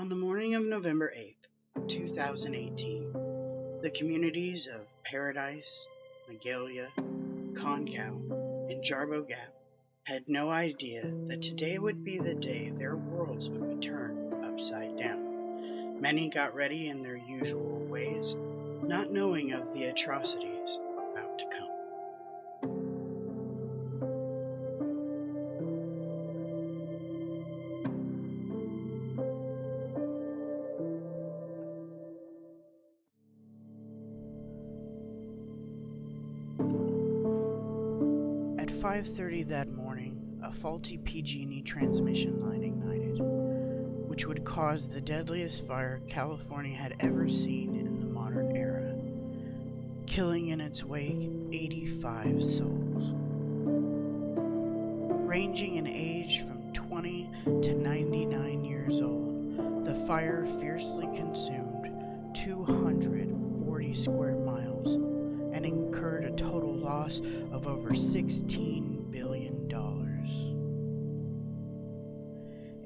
On the morning of November 8th, 2018, the communities of Paradise, Magalia, Concow, and Jarbo Gap had no idea that today would be the day their worlds would be turned upside down. Many got ready in their usual ways, not knowing of the atrocities about to come. At 5:30 that morning, a faulty PG&E transmission line ignited, which would cause the deadliest fire California had ever seen in the modern era, killing in its wake 85 souls. Ranging in age from 20 to 99 years old, the fire fiercely consumed 240 square miles and incurred a total loss of over $16 billion.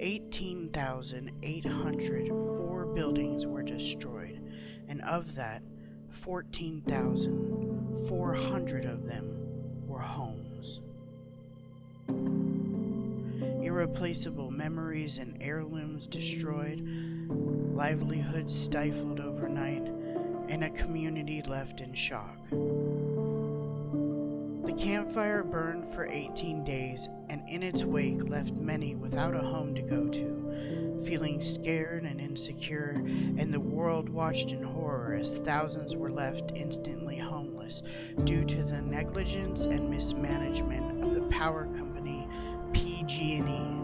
18,804 buildings were destroyed, and of that, 14,400 of them were homes. Irreplaceable memories and heirlooms destroyed, livelihoods stifled overnight, and a community left in shock. The campfire burned for 18 days, and in its wake left many without a home to go to, feeling scared and insecure, and the world watched in horror as thousands were left instantly homeless due to the negligence and mismanagement of the power company PG&E.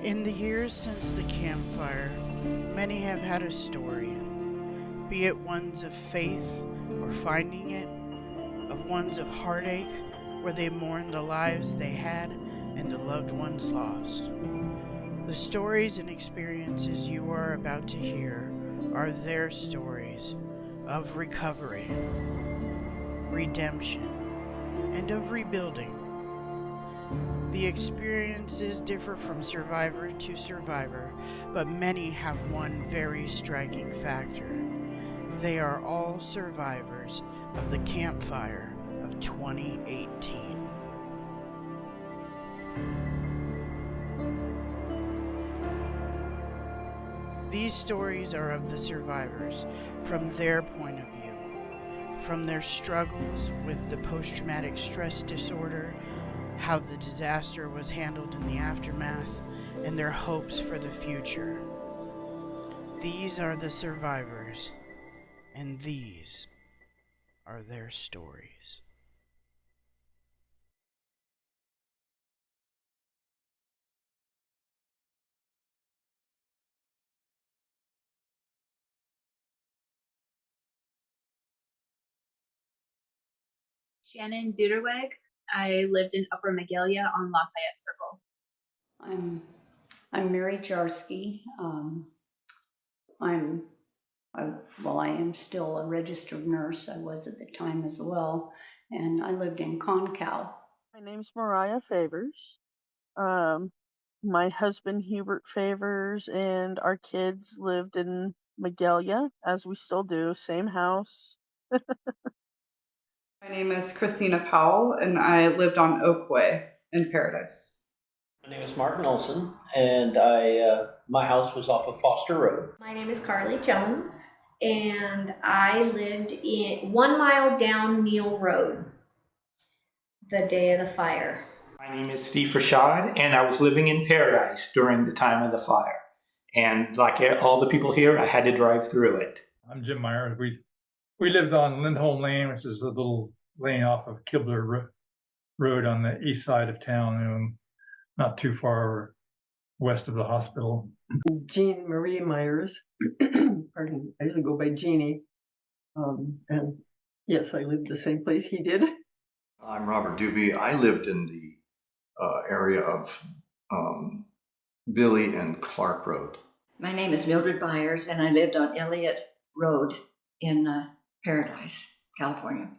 In the years since the campfire, many have had a story, be it ones of faith or finding it, of ones of heartache where they mourn the lives they had and the loved ones lost. The stories and experiences you are about to hear are their stories of recovery, redemption, and of rebuilding. The experiences differ from survivor to survivor, but many have one very striking factor. They are all survivors of the campfire of 2018. These stories are of the survivors from their point of view, from their struggles with the post-traumatic stress disorder, how the disaster was handled in the aftermath, and their hopes for the future. These are the survivors, and these are their stories. Shannon Zuderweg. I lived in Upper Magalia on Lafayette Circle. I'm Mary Jarsky. I am still a registered nurse. I was at the time as well, and I lived in Concow. My name's Mariah Favors. My husband Hubert Favors and our kids lived in Magalia, as we still do, same house. My name is Christina Powell, and I lived on Oakway in Paradise. My name is Martin Olson, and my house was off of Foster Road. My name is Carly Jones, and I lived in 1 mile down Neal Road the day of the fire. My name is Steve Rashad, and I was living in Paradise during the time of the fire. And like all the people here, I had to drive through it. I'm Jim Meyer. We lived on Lindholm Lane, which is a little lane off of Kibler Road on the east side of town, not too far west of the hospital. Jean Marie Myers. Pardon, I usually go by Jeannie. And yes, I lived the same place he did. I'm Robert Doobie. I lived in the area of Billy and Clark Road. My name is Mildred Byers, and I lived on Elliott Road in Paradise, California.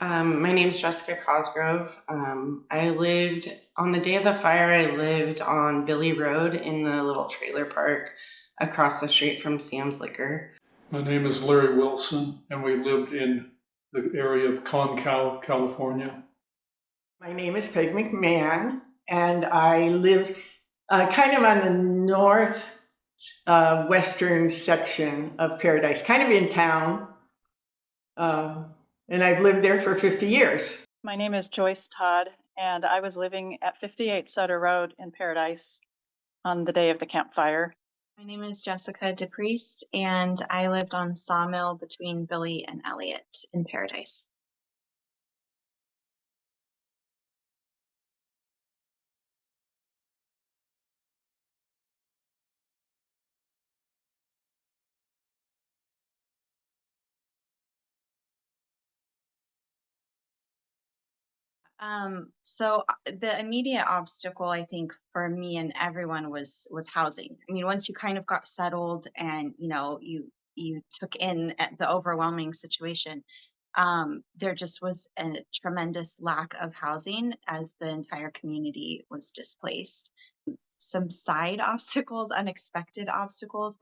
My name is Jessica Cosgrove. I lived, on the day of the fire, I lived on Billy Road in the little trailer park across the street from Sam's Liquor. My name is Larry Wilson, and we lived in the area of Concal, California. My name is Peg McMahon, and I lived kind of on the north western section of Paradise, kind of in town. And I've lived there for 50 years. My name is Joyce Todd, and I was living at 58 Sutter Road in Paradise on the day of the campfire. My name is Jessica DePriest, and I lived on Sawmill between Billy and Elliott in Paradise. So the immediate obstacle, I think, for me and everyone was housing. I mean, once you kind of got settled and you took in at the overwhelming situation, there just was a tremendous lack of housing as the entire community was displaced. Some side obstacles, unexpected obstacles,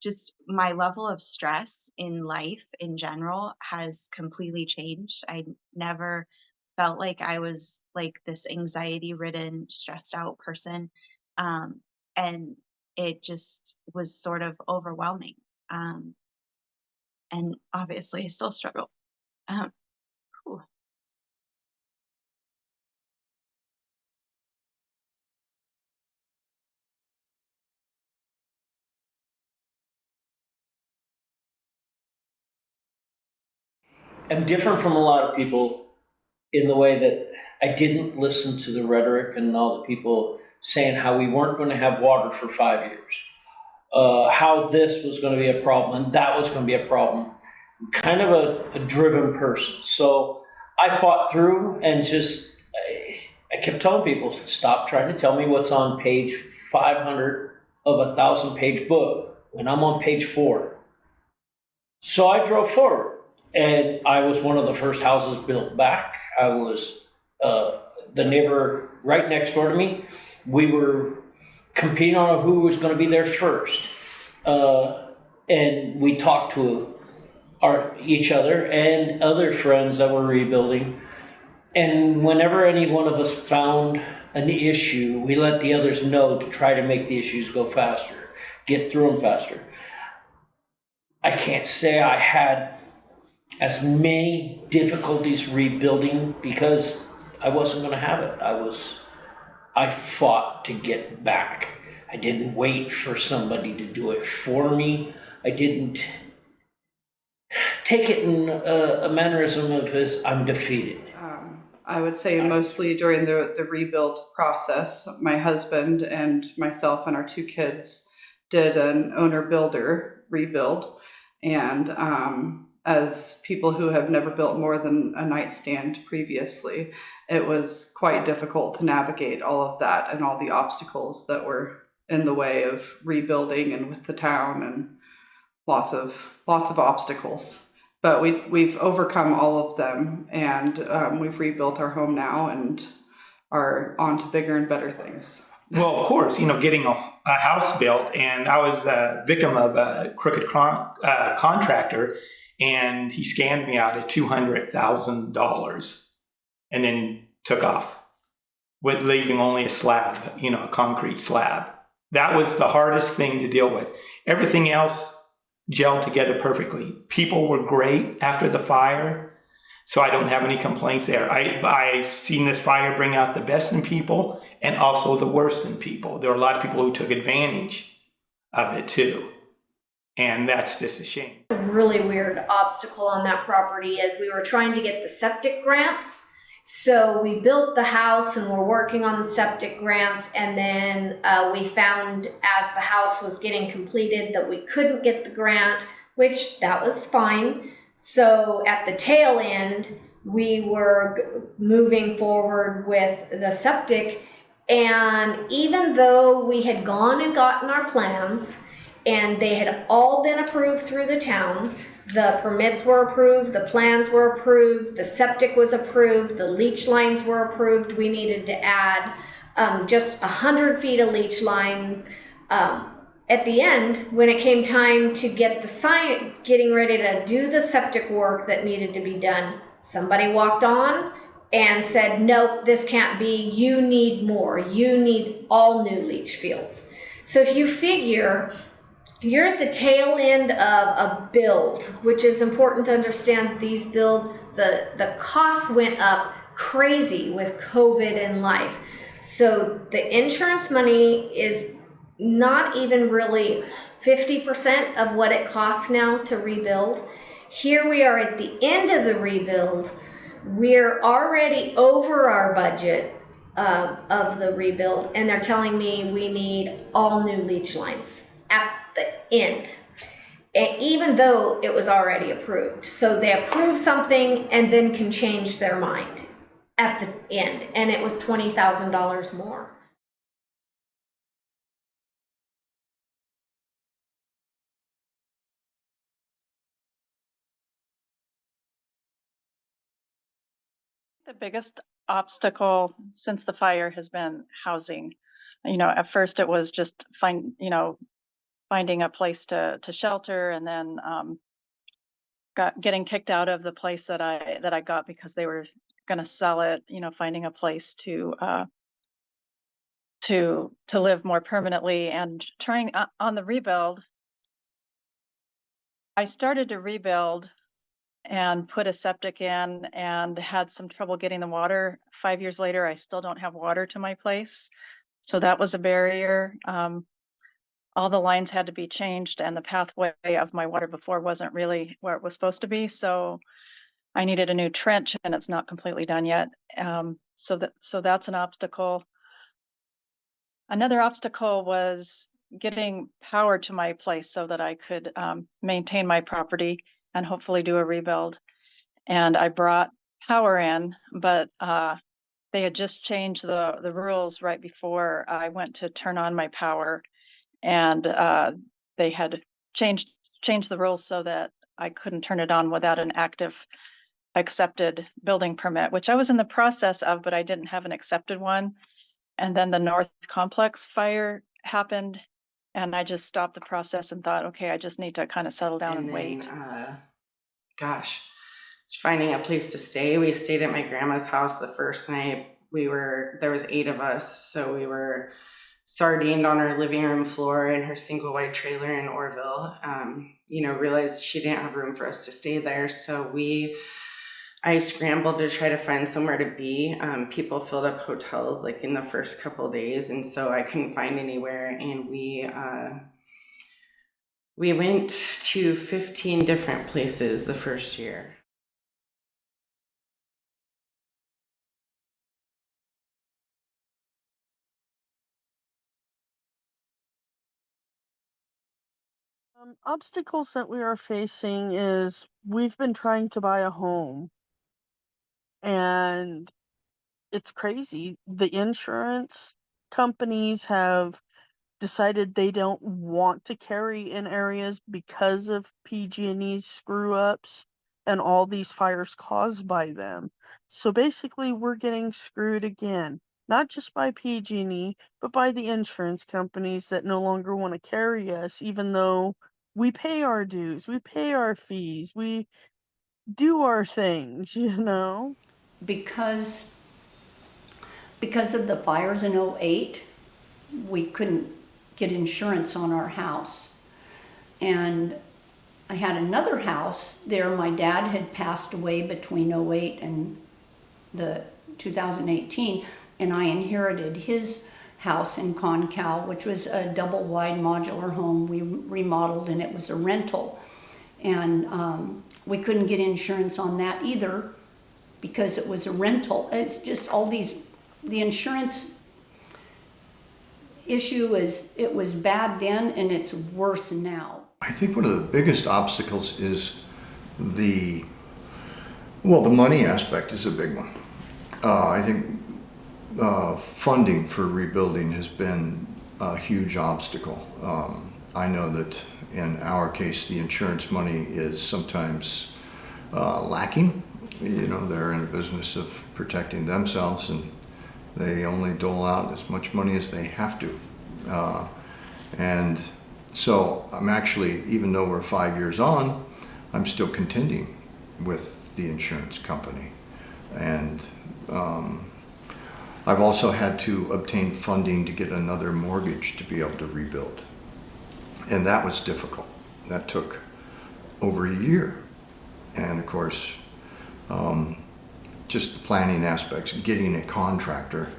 just my level of stress in life in general has completely changed. I never felt like I was like this anxiety ridden, stressed out person. And it just was sort of overwhelming. And obviously I still struggle. Whew. I'm different from a lot of people in the way that I didn't listen to the rhetoric and all the people saying how we weren't going to have water for 5 years, how this was going to be a problem and that was going to be a problem. I'm kind of a driven person. So I fought through and just, I kept telling people, stop trying to tell me what's on page 500 of a 1,000-page book when I'm on page 4. So I drove forward. And I was one of the first houses built back. I was the neighbor right next door to me. We were competing on who was going to be there first. And we talked to each other and other friends that were rebuilding. And whenever any one of us found an issue, we let the others know to try to make the issues go faster, get through them faster. I can't say I had as many difficulties rebuilding because I wasn't going to have it. I fought to get back. I didn't wait for somebody to do it for me. I didn't take it in a mannerism of I'm defeated. I would say mostly during the rebuild process, my husband and myself and our 2 kids did an owner-builder rebuild. And as people who have never built more than a nightstand previously, it was quite difficult to navigate all of that and all the obstacles that were in the way of rebuilding and with the town and lots of obstacles. But we've overcome all of them, and we've rebuilt our home now and are on to bigger and better things. Well, of course, getting a house built, and I was a victim of a crooked contractor, and he scammed me out of $200,000 and then took off with leaving only a slab, a concrete slab. That was the hardest thing to deal with. Everything else gelled together perfectly. People were great after the fire, so I don't have any complaints there. I've seen this fire bring out the best in people and also the worst in people. There were a lot of people who took advantage of it too. And that's just a shame. A really weird obstacle on that property is we were trying to get the septic grants. So we built the house and we're working on the septic grants, and then we found as the house was getting completed that we couldn't get the grant, which that was fine. So at the tail end, we were moving forward with the septic, And even though we had gone and gotten our plans and they had all been approved through the town, the permits were approved, the plans were approved, the septic was approved, the leach lines were approved. We needed to add just 100 feet of leach line. At the end, when it came time to get the sign, getting ready to do the septic work that needed to be done, somebody walked on and said, nope, this can't be, you need more. You need all new leach fields. So if you figure you're at the tail end of a build, which is important to understand these builds, the costs went up crazy with COVID and life. So the insurance money is not even really 50% of what it costs now to rebuild. Here we are at the end of the rebuild. We're already over our budget of the rebuild, and they're telling me we need all new leach lines at the end, and even though it was already approved. So they approve something and then can change their mind at the end, and it was $20,000 more. The biggest obstacle since the fire has been housing. At first it was just finding a place to shelter, and then getting kicked out of the place that I got because they were going to sell it. Finding a place to live more permanently, and trying on the rebuild. I started to rebuild and put a septic in and had some trouble getting the water. 5 years later, I still don't have water to my place. So that was a barrier. All the lines had to be changed, and the pathway of my water before wasn't really where it was supposed to be. So I needed a new trench, and it's not completely done yet. So that's an obstacle. Another obstacle was getting power to my place so that I could maintain my property and hopefully do a rebuild. And I brought power in, but they had just changed the rules right before I went to turn on my power, and they had changed the rules so that I couldn't turn it on without an active accepted building permit, which I was in the process of, but I didn't have an accepted one. And then the North Complex fire happened, and I just stopped the process and thought, okay, I just need to kind of settle down and wait. Finding a place to stay. We stayed at my grandma's house the first night. There was 8 of us, so we were sardined on her living room floor in her single wide trailer in Orville. Realized she didn't have room for us to stay there, so I scrambled to try to find somewhere to be. People filled up hotels like in the first couple of days, and so I couldn't find anywhere. And we went to 15 different places the first year. Obstacles that we are facing is we've been trying to buy a home, and it's crazy. The insurance companies have decided they don't want to carry in areas because of PG&E's screw ups and all these fires caused by them. So basically we're getting screwed again, not just by PG&E, but by the insurance companies that no longer want to carry us, even though we pay our dues, we pay our fees, we do our things, Because of the fires in 2008, we couldn't get insurance on our house. And I had another house there. My dad had passed away between 2008 and the 2018, and I inherited his house in Concal, which was a double wide modular home we remodeled, and it was a rental. And we couldn't get insurance on that either because it was a rental. It's just all these, the insurance issue it was bad then, and it's worse now. I think one of the biggest obstacles is the money aspect is a big one. I think funding for rebuilding has been a huge obstacle. I know that in our case, the insurance money is sometimes lacking. You know, they're in a business of protecting themselves, and they only dole out as much money as they have to. And so I'm actually, even though we're 5 years on, I'm still contending with the insurance company. And I've also had to obtain funding to get another mortgage to be able to rebuild. And that was difficult. That took over a year. And of course, just the planning aspects, getting a contractor.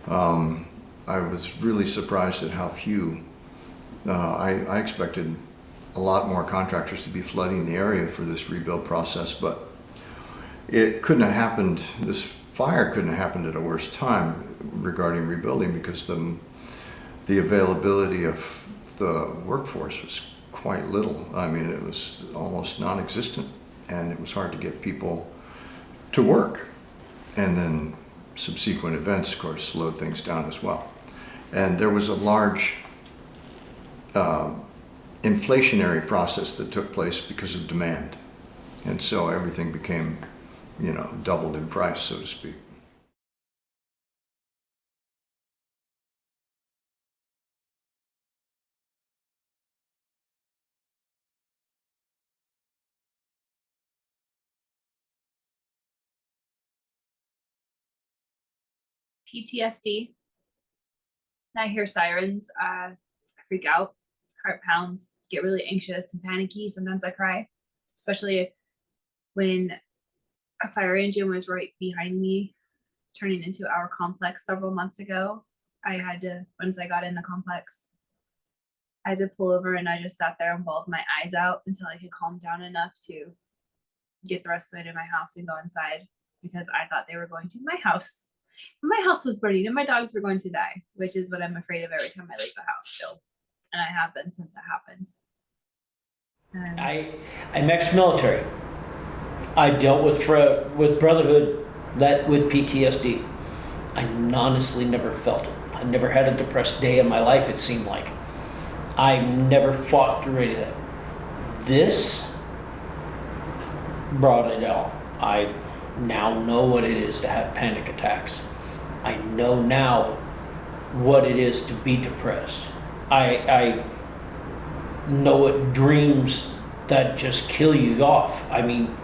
I was really surprised at how few. I expected a lot more contractors to be flooding the area for this rebuild process, but it couldn't have happened, this fire couldn't have happened at a worse time regarding rebuilding, because the availability of the workforce was quite little. I mean, it was almost non-existent, and it was hard to get people to work. And then subsequent events, of course, slowed things down as well. And there was a large inflationary process that took place because of demand. And so everything became, you know, doubled in price, so to speak. PTSD. I hear sirens, I freak out, heart pounds, get really anxious and panicky. Sometimes I cry, especially when a fire engine was right behind me, turning into our complex several months ago. I had to, once I got in the complex, I had to pull over, and I just sat there and bawled my eyes out until I could calm down enough to get the rest of it in my house and go inside, because I thought they were going to my house. My house was burning and my dogs were going to die, which is what I'm afraid of every time I leave the house still. And I have been since it happened. I'm ex-military. I dealt with brotherhood that with PTSD. I honestly never felt it. I never had a depressed day in my life, it seemed like. I never fought through any of that. This brought it all. I now know what it is to have panic attacks. I know now what it is to be depressed. I know what dreams that just kill you off. I mean,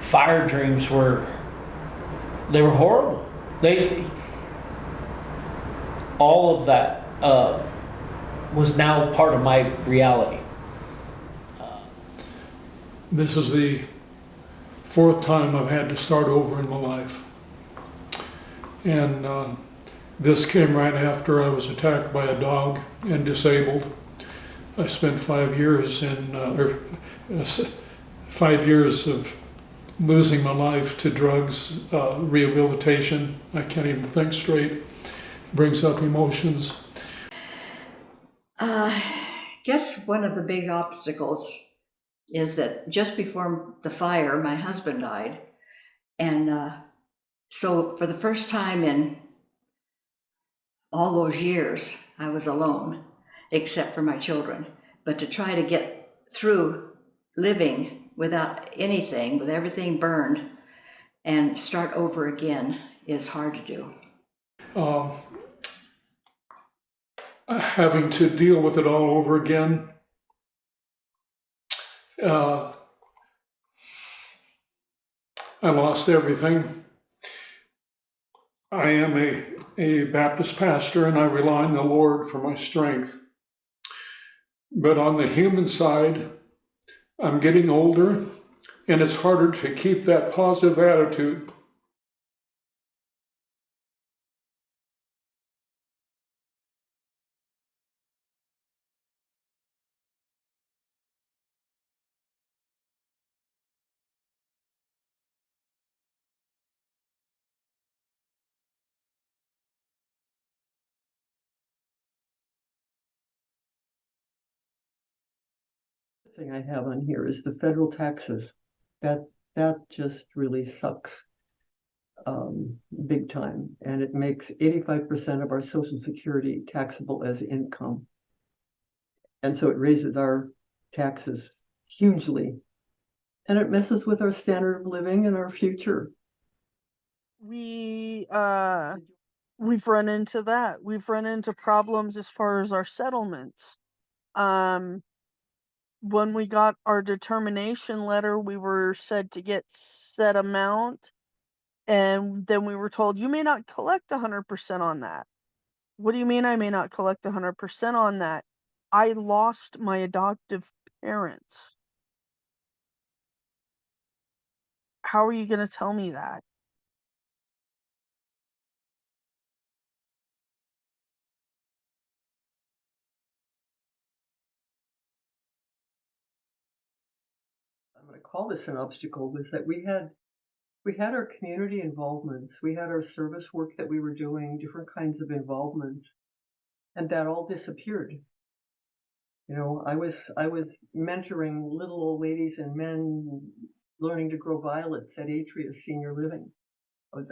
fire dreams were horrible. All of that was now part of my reality. This is the fourth time I've had to start over in my life. And this came right after I was attacked by a dog and disabled. I spent 5 years in, 5 years of losing my life to drugs, rehabilitation. I can't even think straight. Brings up emotions. Guess one of the big obstacles is that just before the fire, my husband died. And so for the first time in all those years, I was alone, except for my children. But to try to get through living without anything, with everything burned, and start over again is hard to do. Having to deal with it all over again. I lost everything. I am a Baptist pastor, and I rely on the Lord for my strength. But on the human side, I'm getting older, and it's harder to keep that positive attitude. Thing I have on here is the federal taxes. That just really sucks. big time, and it makes 85% of our Social Security taxable as income. And so it raises our taxes hugely, and it messes with our standard of living and our future. We've run into that. We've run into problems as far as our settlements. When we got our determination letter, we were said to get set amount, and then we were told, you may not collect 100% on that. What do you mean I may not collect 100% on that? I lost my adoptive parents. How are you going to tell me that? I'm going to call this an obstacle, was that we had our community involvements, we had our service work that we were doing, different kinds of involvements, and that all disappeared. You know, I was mentoring little old ladies and men learning to grow violets at Atria Senior Living.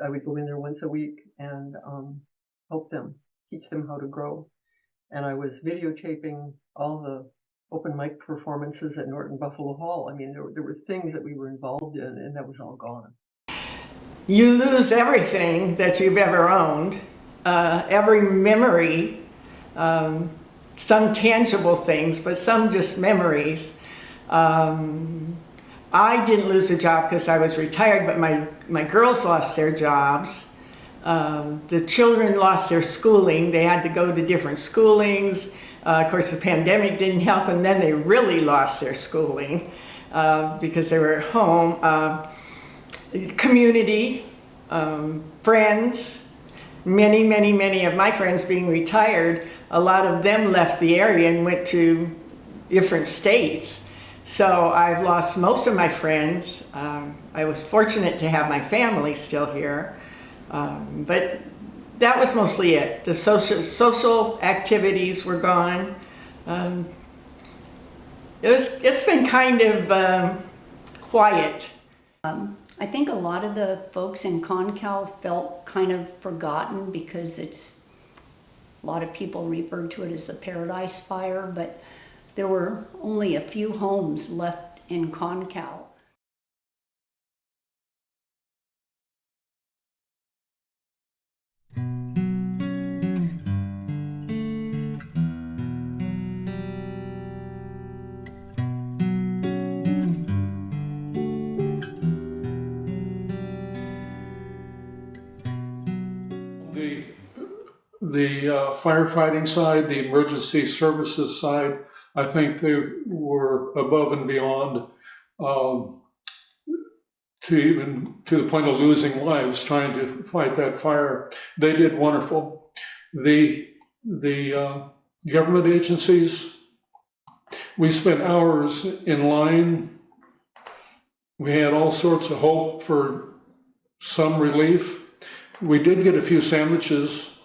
I would go in there once a week and help them, teach them how to grow. And I was videotaping all the open mic performances at Norton Buffalo Hall. I mean, there were things that we were involved in, and that was all gone. You lose everything that you've ever owned, every memory, some tangible things, but some just memories. I didn't lose a job because I was retired, but my girls lost their jobs. The children lost their schooling. They had to go to different schoolings. Of course, the pandemic didn't help, and then they really lost their schooling because they were at home. Community, friends, many of my friends being retired, a lot of them left the area and went to different states. So I've lost most of my friends. I was fortunate to have my family still here, but that was mostly it. The social activities were gone. It's been kind of quiet. I think a lot of the folks in Concal felt kind of forgotten because a lot of people referred to it as the Paradise Fire, but there were only a few homes left in Concal. The firefighting side, the emergency services side, I think they were above and beyond to the point of losing lives trying to fight that fire. They did wonderful. The government agencies, we spent hours in line. We had all sorts of hope for some relief. We did get a few sandwiches,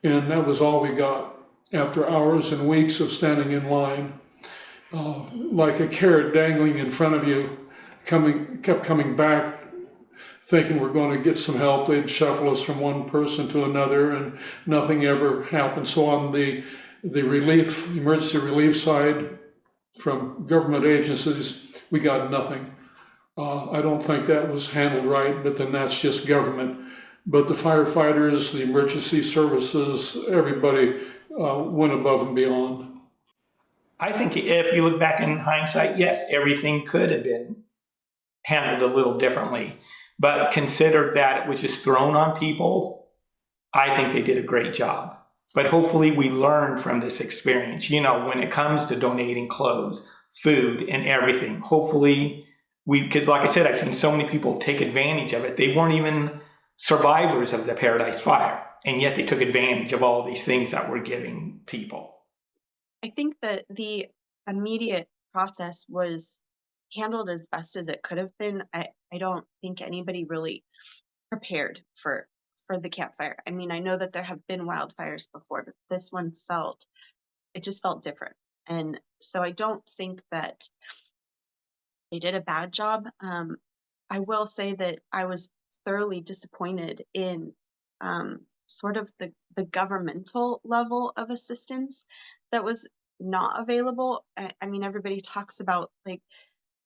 and that was all we got after hours and weeks of standing in line. Like a carrot dangling in front of you, kept coming back, thinking we're going to get some help. They'd shuffle us from one person to another, and nothing ever happened. So on the emergency relief side, from government agencies, we got nothing. I don't think that was handled right, but then that's just government. But the firefighters, the emergency services, everybody went above and beyond. I think if you look back in hindsight, yes, everything could have been handled a little differently. But consider that it was just thrown on people. I think they did a great job. But hopefully we learned from this experience. You know, when it comes to donating clothes, food, and everything, hopefully because like I said, I've seen so many people take advantage of it. They weren't even survivors of the Paradise Fire, and yet they took advantage of all these things that we're giving people. I think that the immediate process was handled as best as it could have been. I don't think anybody really prepared for the campfire. I mean, I know that there have been wildfires before, but this one just felt different. And so I don't think that they did a bad job. I will say that I was thoroughly disappointed in sort of the governmental level of assistance that was not available. I mean, everybody talks about like,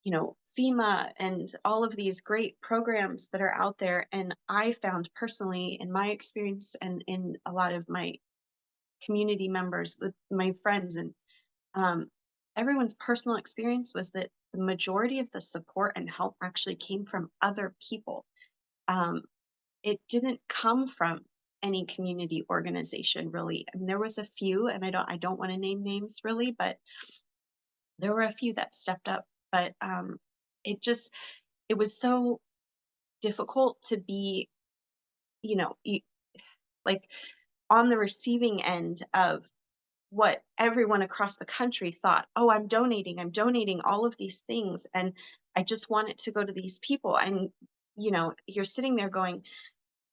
you know, FEMA and all of these great programs that are out there. And I found personally in my experience and in a lot of my community members, my friends, and everyone's personal experience was that the majority of the support and help actually came from other people. It didn't come from any community organization really. I mean, there was a few, and I don't want to name names really, but there were a few that stepped up. But it was so difficult to be, you know, like on the receiving end of what everyone across the country thought. Oh, I'm donating all of these things, and I just want it to go to these people. And you know, you're sitting there going,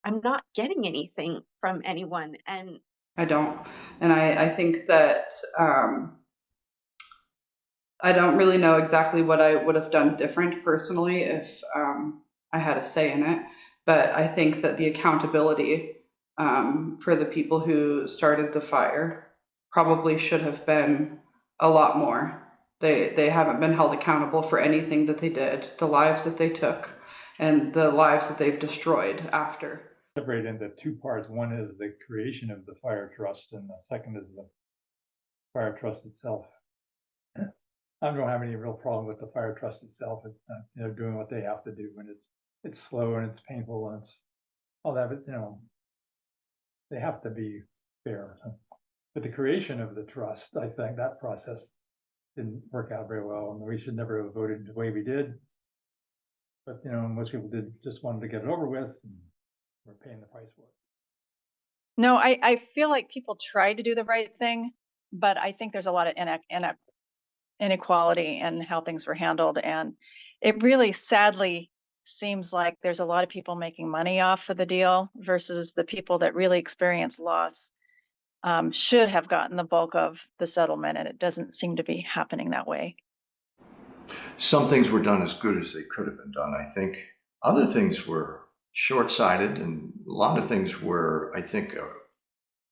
I'm not getting anything from anyone. And I don't. And I think that I don't really know exactly what I would have done different personally if I had a say in it. But I think that the accountability for the people who started the fire probably should have been a lot more. They haven't been held accountable for anything that they did, the lives that they took, and the lives that they've destroyed after. Separate into two parts. One is the creation of the fire trust, and the second is the fire trust itself. I don't have any real problem with the fire trust itself. You know, doing what they have to do when it's slow and it's painful and it's all that. But you know, they have to be fair. But the creation of the trust, I think that process didn't work out very well, and we should never have voted the way we did. But you know, most people just wanted to get it over with, and we're paying the price for it. No, I feel like people tried to do the right thing, but I think there's a lot of inequality in how things were handled. And it really sadly seems like there's a lot of people making money off of the deal versus the people that really experience loss should have gotten the bulk of the settlement. And it doesn't seem to be happening that way. Some things were done as good as they could have been done, I think. Other things were short-sighted, and a lot of things were, I think,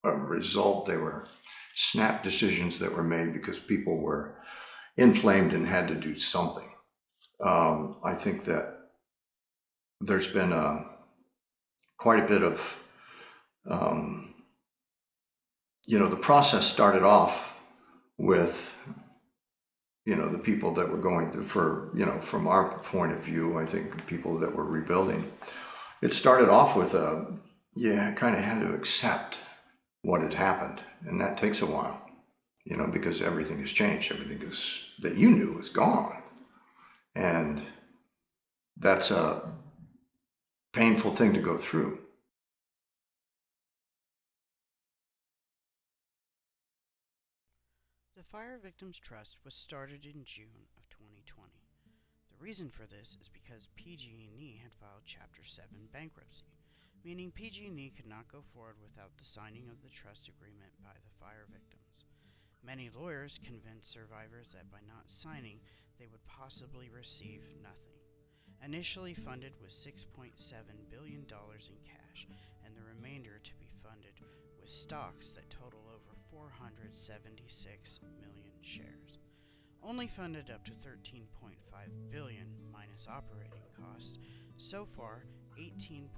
a result. They were snap decisions that were made because people were inflamed and had to do something. I think that there's been quite a bit of, you know, the process started off with, you know, the people that were going through, for, you know, from our point of view, I think people that were rebuilding, it started off with kind of had to accept what had happened. And that takes a while, you know, because everything has changed. Everything that you knew is gone. And that's a painful thing to go through. The Fire Victims Trust was started in June of 2020. The reason for this is because PG&E had filed Chapter 7 bankruptcy, meaning PG&E could not go forward without the signing of the trust agreement by the fire victims. Many lawyers convinced survivors that by not signing, they would possibly receive nothing. Initially funded with $6.7 billion in cash, and the remainder to be funded with stocks that total over 476 million shares. Only funded up to $13.5 billion minus operating costs. So far, $18.5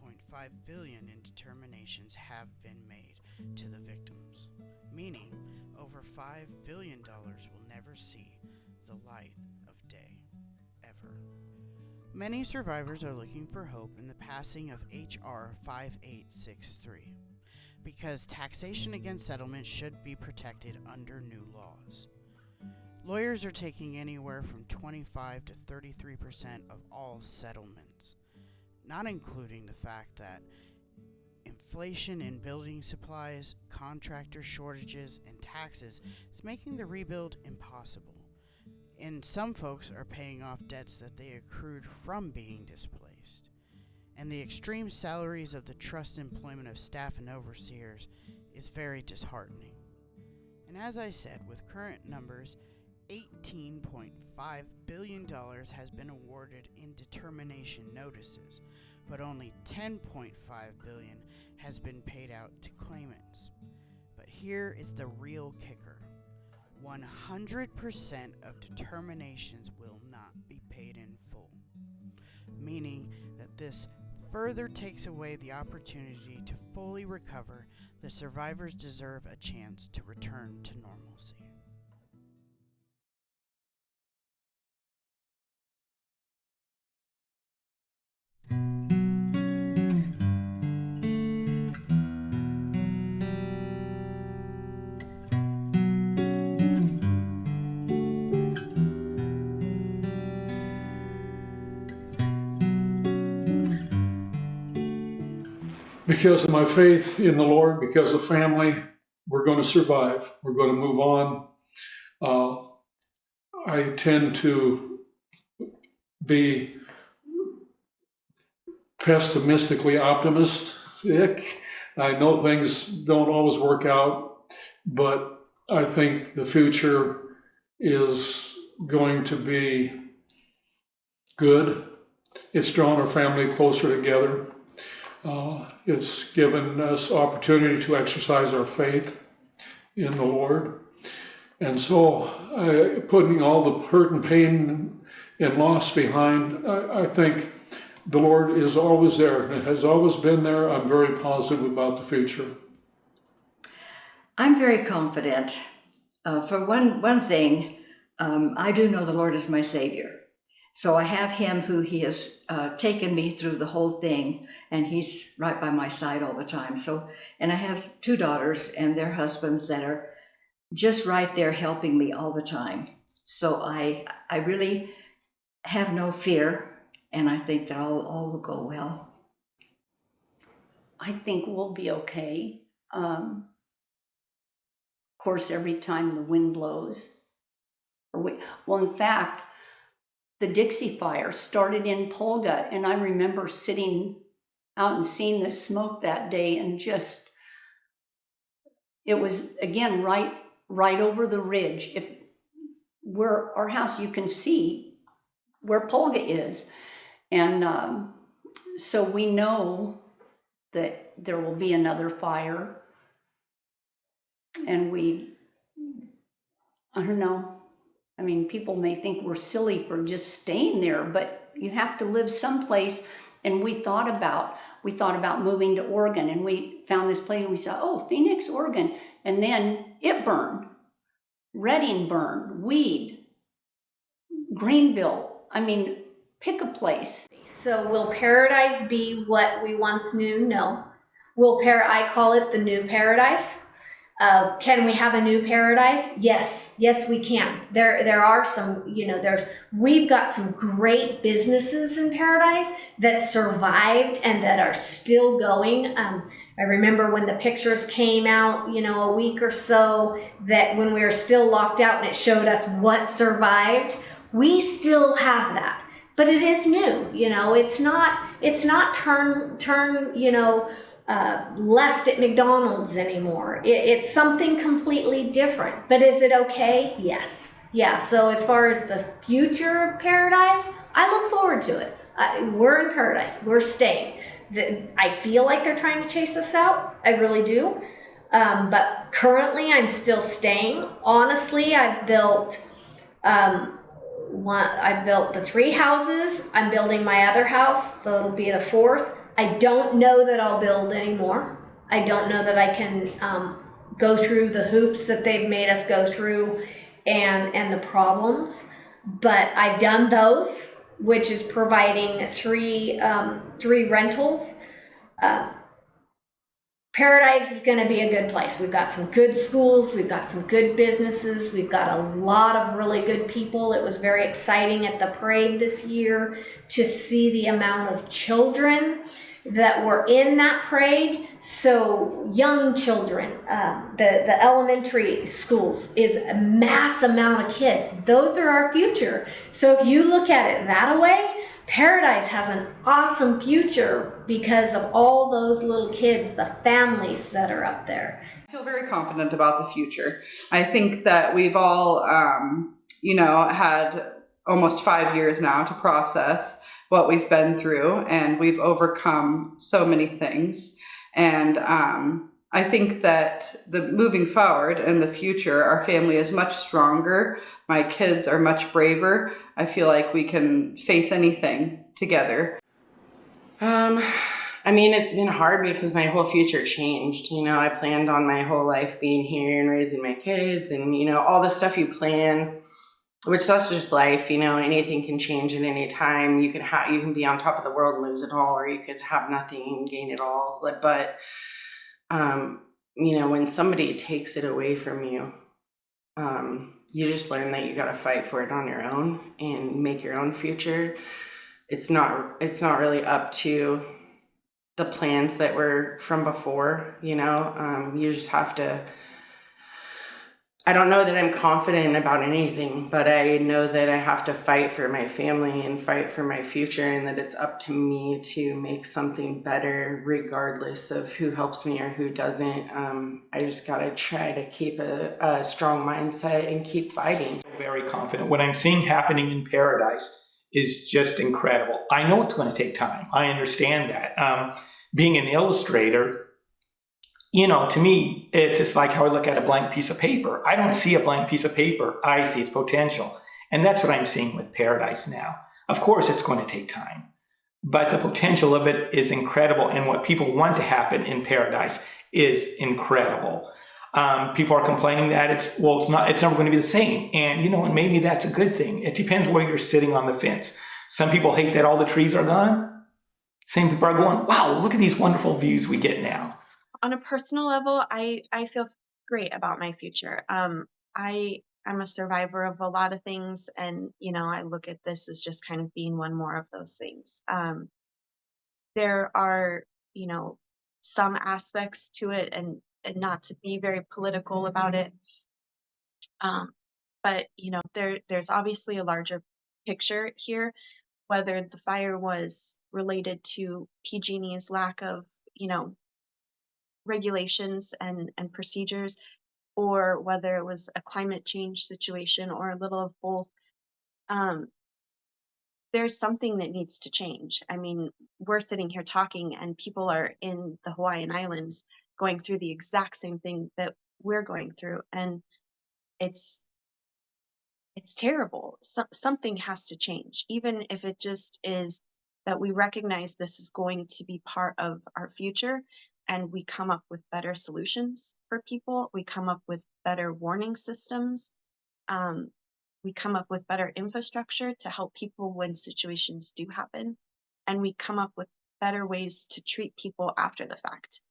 billion in determinations have been made to the victims, meaning over $5 billion will never see the light of day, ever. Many survivors are looking for hope in the passing of H.R. 5863, because taxation against settlement should be protected under new laws. Lawyers are taking anywhere from 25 to 33% of all settlements, not including the fact that inflation in building supplies, contractor shortages, and taxes is making the rebuild impossible. And some folks are paying off debts that they accrued from being displaced. And the extreme salaries of the trust employment of staff and overseers is very disheartening. And as I said, with current numbers, $18.5 billion has been awarded in determination notices, but only $10.5 billion has been paid out to claimants. But here is the real kicker. 100% of determinations will not be paid in full, meaning that this further takes away the opportunity to fully recover. The survivors deserve a chance to return to normalcy. Because of my faith in the Lord, because of family, we're going to survive. We're going to move on. I tend to be pessimistically optimistic. I know things don't always work out, but I think the future is going to be good. It's drawn our family closer together. It's given us opportunity to exercise our faith in the Lord. And so putting all the hurt and pain and loss behind, I think the Lord is always there and has always been there. I'm very positive about the future. I'm very confident. For one thing, I do know the Lord is my Savior. So I have Him who He has taken me through the whole thing, and He's right by my side all the time. And I have 2 daughters and their husbands that are just right there helping me all the time. So I really have no fear, and I think that all will go well. I think we'll be okay. Of course, every time the wind blows. In fact, the Dixie Fire started in Polga, and I remember sitting out and seeing the smoke that day, and it was again right over the ridge. Where our house, you can see where Polga is, and so we know that there will be another fire, and I don't know. I mean, people may think we're silly for just staying there, but you have to live someplace. And we thought about moving to Oregon, and we found this place, and we said, oh, Phoenix, Oregon. And then it burned. Redding burned. Weed. Greenville. I mean, pick a place. So will paradise be what we once knew? No. I call it the new paradise. Can we have a new paradise? Yes, we can. There are some, we've got some great businesses in Paradise that survived and that are still going. I remember when the pictures came out, a week or so, that when we were still locked out and it showed us what survived. We still have that, but it is new. It's not turn left at McDonald's anymore. It's something completely different. But is it okay? Yes. Yeah, so as far as the future of Paradise, I look forward to it. We're in Paradise. We're staying. I feel like they're trying to chase us out. I really do. But currently, I'm still staying. Honestly, I've built the 3 houses. I'm building my other house, so it'll be the 4th. I don't know that I'll build anymore. I don't know that I can go through the hoops that they've made us go through and the problems. But I've done those, which is providing 3 rentals. Paradise is going to be a good place. We've got some good schools. We've got some good businesses. We've got a lot of really good people. It was very exciting at the parade this year to see the amount of children that were in that parade. So young children, the elementary schools is a mass amount of kids. Those are our future. So if you look at it that way, Paradise has an awesome future because of all those little kids, the families that are up there. I feel very confident about the future. I think that we've all had almost 5 years now to process what we've been through, and we've overcome so many things. And I think that moving forward in the future, our family is much stronger. My kids are much braver. I feel like we can face anything together. I mean, it's been hard because my whole future changed. I planned on my whole life being here and raising my kids and, all the stuff you plan, which that's just life. Anything can change at any time. You can be on top of the world and lose it all, or you could have nothing and gain it all. But, when somebody takes it away from you, you just learn that you got to fight for it on your own and make your own future. It's not really up to the plans that were from before, you just have to, I don't know that I'm confident about anything, but I know that I have to fight for my family and fight for my future, and that it's up to me to make something better regardless of who helps me or who doesn't. I just got to try to keep a strong mindset and keep fighting. Very confident. What I'm seeing happening in Paradise is just incredible. I know it's going to take time. I understand that. Being an illustrator, to me, it's just like how I look at a blank piece of paper. I don't see a blank piece of paper. I see its potential. And that's what I'm seeing with Paradise now. Of course, it's going to take time, but the potential of it is incredible. And what people want to happen in Paradise is incredible. People are complaining that it's never going to be the same. And, and maybe that's a good thing. It depends where you're sitting on the fence. Some people hate that all the trees are gone. Some people are going, wow, look at these wonderful views we get now. On a personal level, I feel great about my future. I'm a survivor of a lot of things, and I look at this as just kind of being one more of those things. There are some aspects to it, and not to be very political about it, but there's obviously a larger picture here, whether the fire was related to PG&E's lack of regulations and procedures, or whether it was a climate change situation, or a little of both. There's something that needs to change. I mean, we're sitting here talking, and people are in the Hawaiian Islands going through the exact same thing that we're going through, and it's terrible. Something has to change, even if it just is that we recognize this is going to be part of our future, and we come up with better solutions for people. We come up with better warning systems. We come up with better infrastructure to help people when situations do happen. And we come up with better ways to treat people after the fact.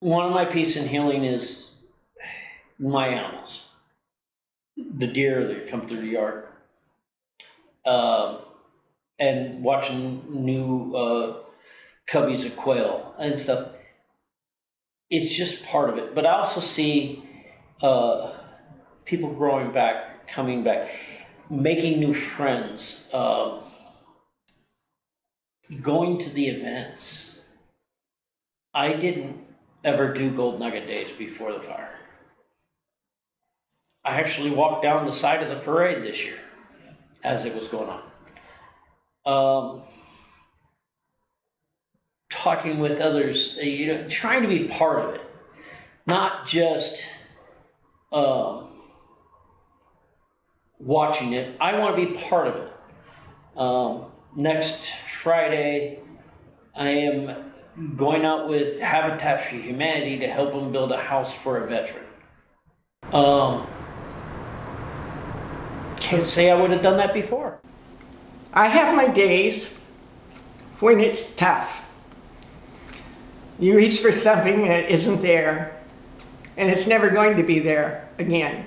One of my peace and healing is my animals, the deer that come through the yard, and watching new cubbies of quail and stuff. It's just part of it. But I also see people growing back, coming back, making new friends, going to the events. I didn't ever do Gold Nugget Days before the fire. I actually walked down the side of the parade this year as it was going on. Talking with others, trying to be part of it, not just watching it. I want to be part of it. Next Friday, I am going out with Habitat for Humanity to help them build a house for a veteran. Can't say I would have done that before. I have my days when it's tough. You reach for something that isn't there, and it's never going to be there again.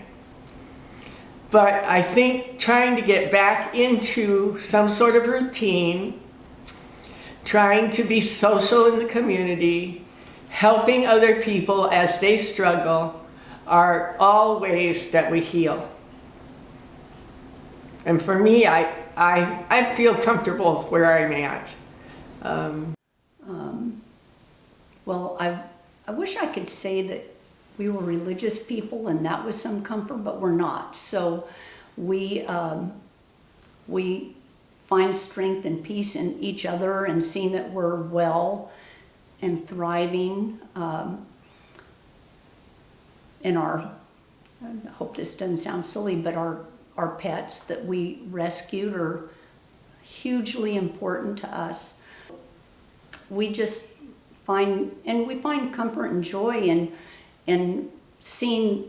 But I think trying to get back into some sort of routine, trying to be social in the community, helping other people as they struggle, are all ways that we heal. And for me, I feel comfortable where I'm at. Well, I wish I could say that we were religious people and that was some comfort, but we're not. So we find strength and peace in each other and seeing that we're well and thriving in our, I hope this doesn't sound silly, but our pets that we rescued are hugely important to us. We just find comfort and joy in seeing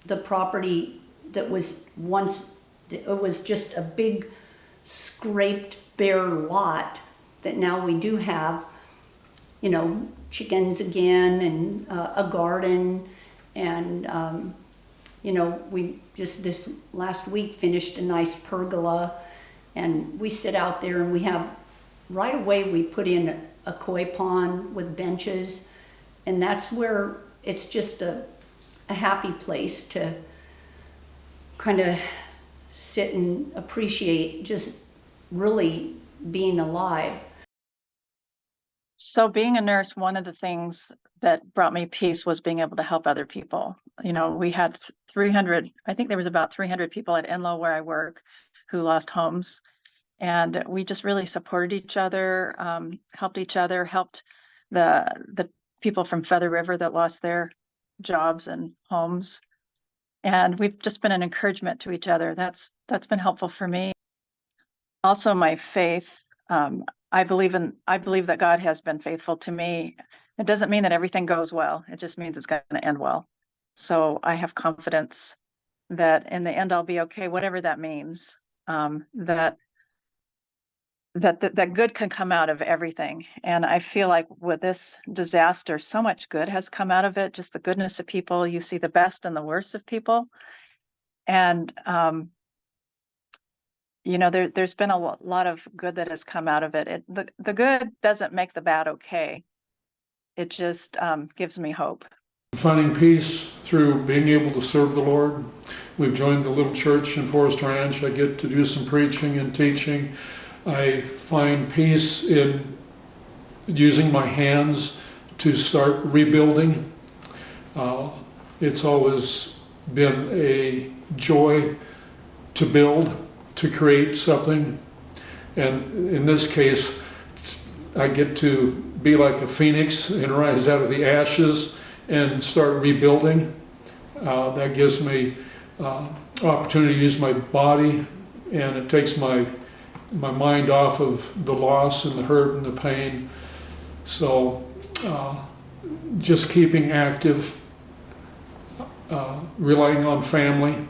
the property that was once, it was just a big scraped bare lot that now we do have, chickens again and a garden and, we just this last week finished a nice pergola and we sit out there and we have, right away we put in a koi pond with benches, and that's where it's just a happy place to kind of sit and appreciate just really being alive. So being a nurse, one of the things that brought me peace was being able to help other people. We had 300, I think there was about 300 people at Enloe where I work who lost homes. And we just really supported each other, helped the people from Feather River that lost their jobs and homes. And we've just been an encouragement to each other. That's been helpful for me. Also, my faith. I believe that God has been faithful to me. It doesn't mean that everything goes well. It just means it's going to end well. So I have confidence that in the end I'll be okay, whatever that means. That good can come out of everything. And I feel like with this disaster, so much good has come out of it, just the goodness of people. You see the best and the worst of people. And, there's been a lot of good that has come out of it. The good doesn't make the bad okay. It just gives me hope. Finding peace through being able to serve the Lord. We've joined the little church in Forest Ranch. I get to do some preaching and teaching. I find peace in using my hands to start rebuilding. It's always been a joy to build, to create something. And in this case, I get to be like a phoenix and rise out of the ashes and start rebuilding. That gives me opportunity to use my body, and it takes my mind off of the loss and the hurt and the pain. So just keeping active, relying on family.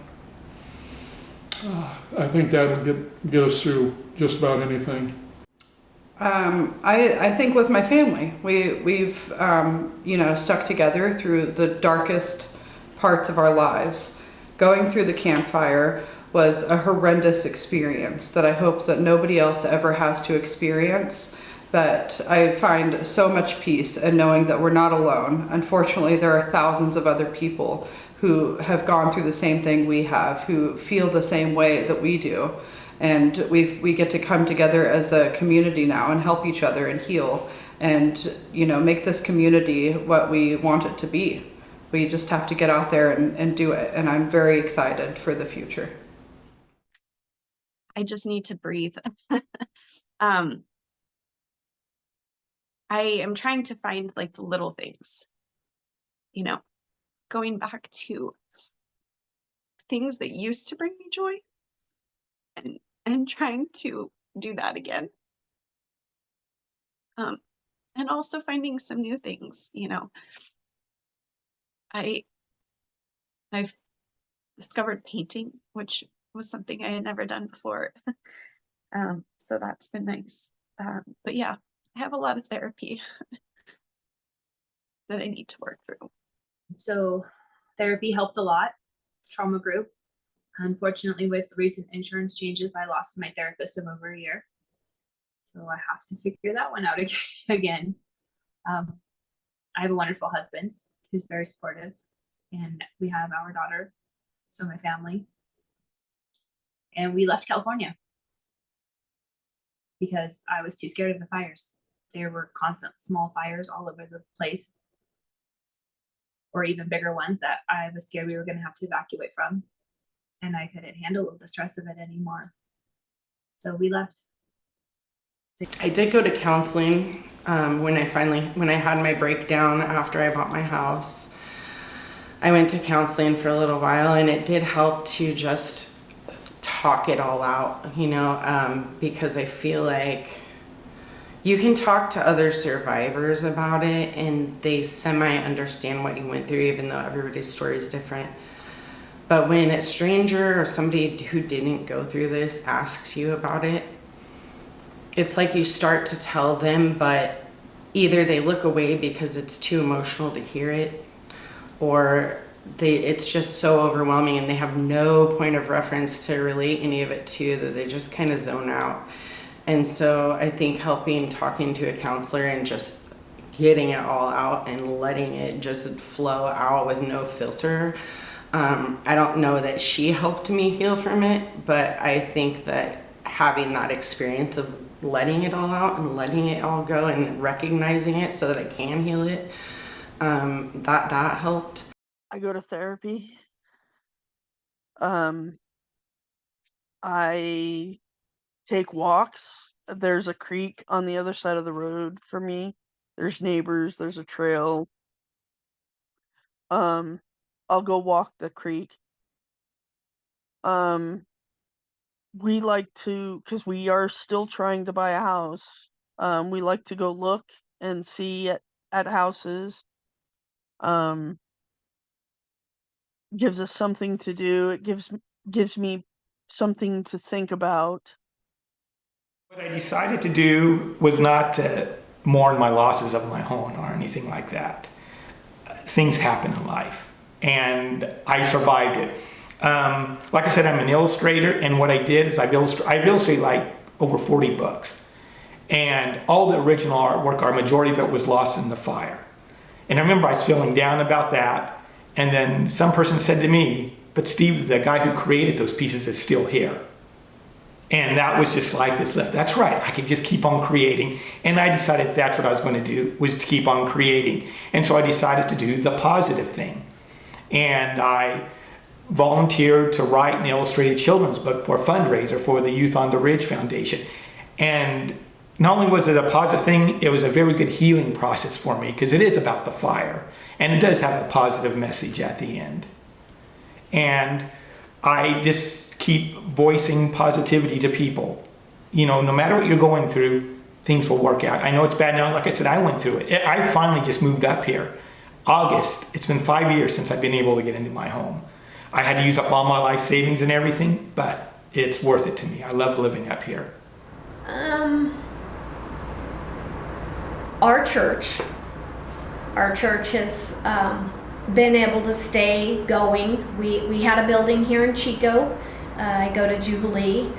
I think that'll get us through just about anything. I think with my family, we've stuck together through the darkest parts of our lives. Going through the campfire was a horrendous experience that I hope that nobody else ever has to experience. But I find so much peace in knowing that we're not alone. Unfortunately, there are thousands of other people who have gone through the same thing we have, who feel the same way that we do. And we get to come together as a community now and help each other and heal and, make this community what we want it to be. We just have to get out there and do it. And I'm very excited for the future. I just need to breathe. I am trying to find like the little things, going back to things that used to bring me joy and trying to do that again. And also finding some new things, I've discovered painting, which was something I had never done before. So that's been nice. But yeah, I have a lot of therapy that I need to work through. So therapy helped a lot. Trauma group. Unfortunately, with recent insurance changes, I lost my therapist of over a year. So I have to figure that one out again. I have a wonderful husband who's very supportive, and we have our daughter, so my family. And we left California because I was too scared of the fires. There were constant small fires all over the place, or even bigger ones that I was scared we were going to have to evacuate from. And I couldn't handle the stress of it anymore. So we left. I did go to counseling when I had my breakdown after I bought my house. I went to counseling for a little while, and it did help to just talk it all out, because I feel like you can talk to other survivors about it and they semi-understand what you went through, even though everybody's story is different. But when a stranger or somebody who didn't go through this asks you about it, it's like you start to tell them, but either they look away because it's too emotional to hear it, or it's just so overwhelming and they have no point of reference to relate any of it to, that they just kind of zone out. And so I think talking to a counselor and just getting it all out and letting it just flow out with no filter. I don't know that she helped me heal from it, but I think that having that experience of letting it all out and letting it all go and recognizing it so that I can heal it, that helped. I go to therapy. I take walks. There's a creek on the other side of the road for me. There's neighbors, there's a trail. I'll go walk the creek. We like to, because we are still trying to buy a house, we like to go look and see at houses. Gives us something to do. It gives me something to think about. What I decided to do was not to mourn my losses of my home or anything like that. Things happen in life, and I survived it. Like I said, I'm an illustrator, and what I did is I've illustrated like over 40 books, and all the original artwork, or majority of it, was lost in the fire. And I remember I was feeling down about that, and then some person said to me, "But Steve, the guy who created those pieces is still here." And that was just like this lift. That's right, I could just keep on creating. And I decided that's what I was going to do, was to keep on creating. And so I decided to do the positive thing. And I volunteered to write an illustrated children's book for a fundraiser for the Youth on the Ridge Foundation. And not only was it a positive thing, it was a very good healing process for me, because it is about the fire. And it does have a positive message at the end. And I just keep voicing positivity to people. No matter what you're going through, things will work out. I know it's bad now. Like I said, I went through it. I finally just moved up here. August, it's been 5 years since I've been able to get into my home. I had to use up all my life savings and everything, but it's worth it to me. I love living up here. our church has been able to stay going. We had a building here in Chico. I go to Jubilee.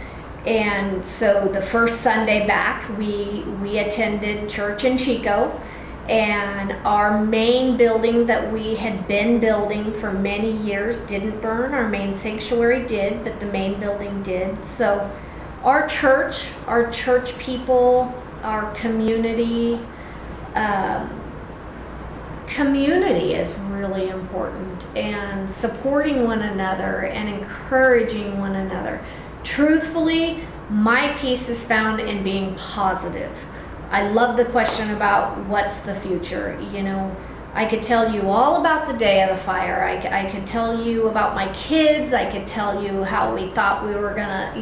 And so the first Sunday back, we attended church in Chico. And our main building that we had been building for many years didn't burn. Our main sanctuary did, but the main building did. So our church people, our community, community is really important, and supporting one another and encouraging one another. Truthfully, my peace is found in being positive. I love the question about what's the future. You know, I could tell you all about the day of the fire. I could tell you about my kids. I could tell you how we thought we were gonna,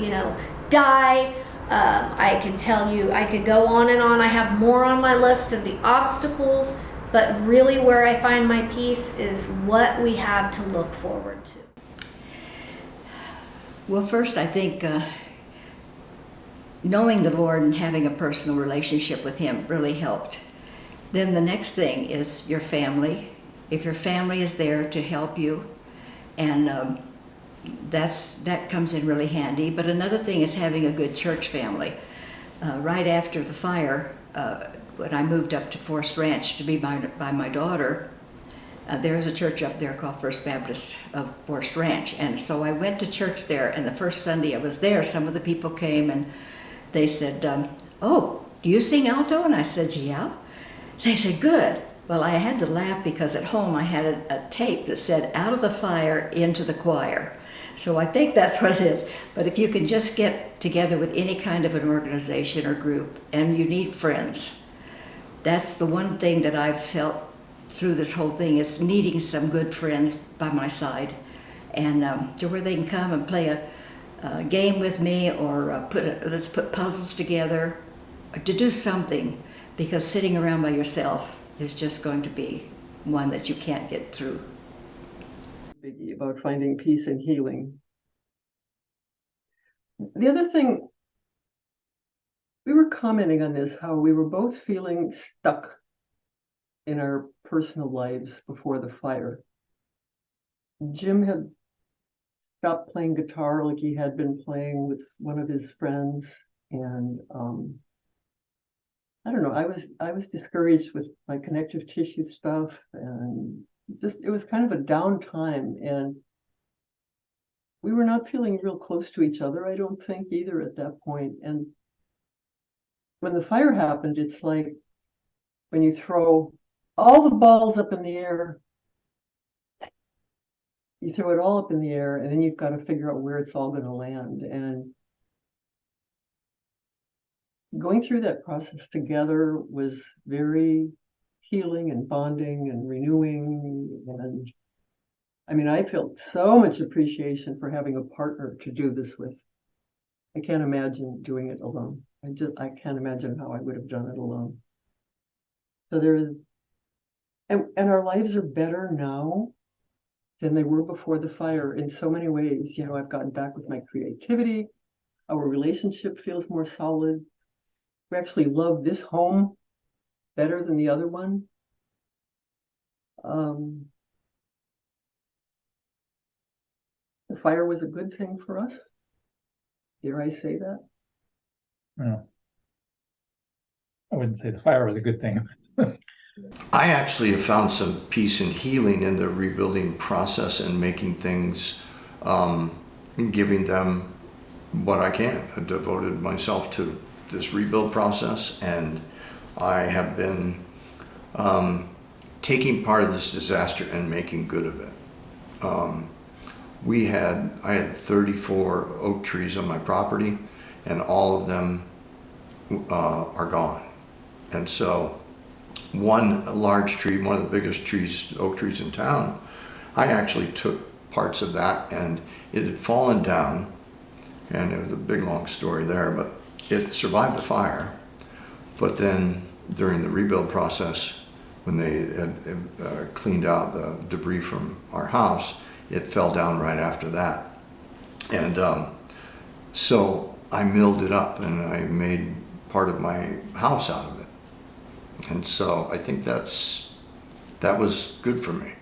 die. I could tell you, I could go on and on. I have more on my list of the obstacles, but really where I find my peace is what we have to look forward to. Well, first, I think knowing the Lord and having a personal relationship with Him really helped. Then the next thing is your family. If your family is there to help you, and that comes in really handy. But another thing is having a good church family. Right after the fire, when I moved up to Forest Ranch to be by my daughter, there's a church up there called First Baptist of Forest Ranch. And so I went to church there, and the first Sunday I was there, some of the people came and they said, oh, do you sing alto? And I said, yeah. So they said, good. Well, I had to laugh because at home I had a tape that said, out of the fire, into the choir. So I think that's what it is. But if you can just get together with any kind of an organization or group, and you need friends, that's the one thing that I've felt through this whole thing, is needing some good friends by my side, and to where they can come and play a game with me, or let's put puzzles together, to do something, because sitting around by yourself is just going to be one that you can't get through. Biggie about finding peace and healing. The other thing, we were commenting on this, how we were both feeling stuck in our personal lives before the fire. Jim had stopped playing guitar like he had been playing with one of his friends, and I don't know, I was discouraged with my connective tissue stuff, and just it was kind of a down time, and we were not feeling real close to each other, I don't think, either at that point. And when the fire happened, it's like when you throw all the balls up in the air, you throw it all up in the air, and then you've got to figure out where it's all going to land. And going through that process together was very healing and bonding and renewing. And I mean, I felt so much appreciation for having a partner to do this with. I can't imagine doing it alone. I can't imagine how I would have done it alone. So and our lives are better now than they were before the fire in so many ways. I've gotten back with my creativity. Our relationship feels more solid. We actually love this home better than the other one. The fire was a good thing for us. Dare I say that? No. I wouldn't say the fire was a good thing. I actually have found some peace and healing in the rebuilding process and making things, giving them what I can. I devoted myself to this rebuild process, and I have been taking part of this disaster and making good of it. I had 34 oak trees on my property, and all of them are gone. And so one large tree, one of the biggest trees, oak trees in town, I actually took parts of that, and it had fallen down, and it was a big long story there, but it survived the fire. But then during the rebuild process, when they had cleaned out the debris from our house, it fell down right after that. And so I milled it up, and I made part of my house out of it. And so I think that was good for me.